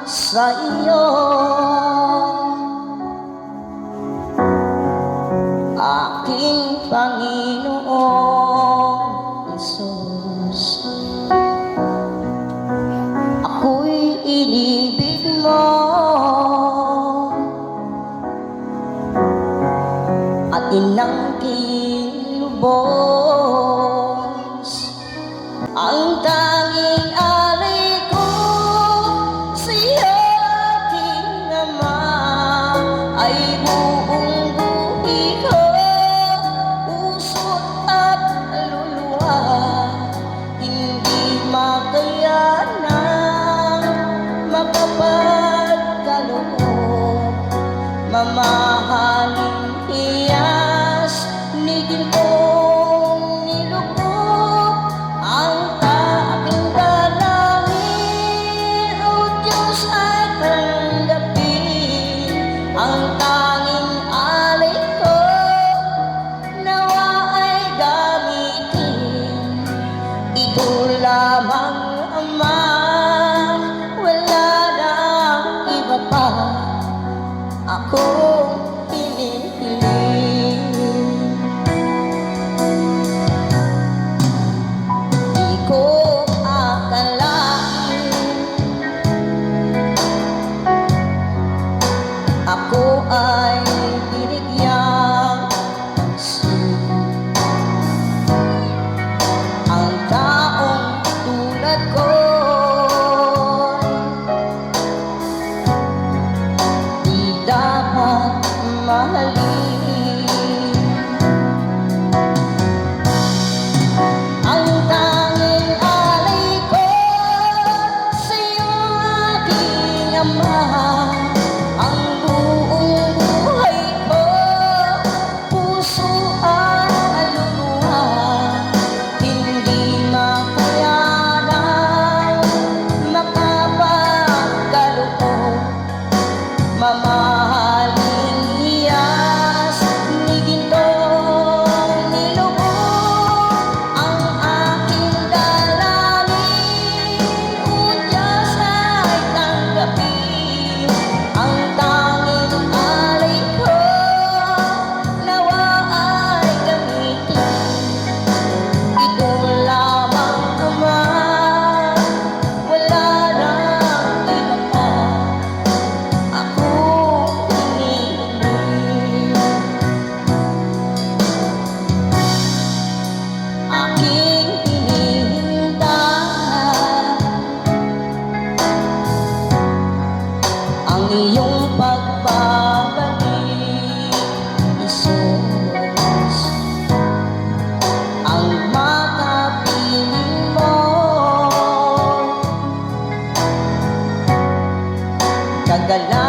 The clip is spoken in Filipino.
sa iyo. Aking Panginoong Hesus, ako'y inibig mo at inangking lubos. Ang tanging alay ko sa'yo, aking Ama, ay buong buhay ko, puso't at luluha. Hindi makayanang makapagkaloob, mamahaling hiyas ni gintong nilubog. Ang aking dalangin, O Diyos, ay tanggapin. Ang tanging alay ko, nawa ay gamitin. Ito lamang, Ama, wala nang iba pa akong pinipiling. Di ko akalain ako ay binigyang pansin. Ang taong tulad ko di dapat mahalin. Ang tanging alay ko sa'yo, aking Ama, ang buong buhay ko, puso at luluha. Hindi makayanang makapagkaloob, mamahaling hiyas ni gintong nilubog. Ang aking dalangin, O Diyos, ay tanggapin. Ang tanging alay ko, nawa ay gamitin. Ito lamang, Ama, wala nang iba pa akong hinihiling. Aking hinihintay ang iyong pagbabalik, Hesus. Ang makapiling mo, kagalakan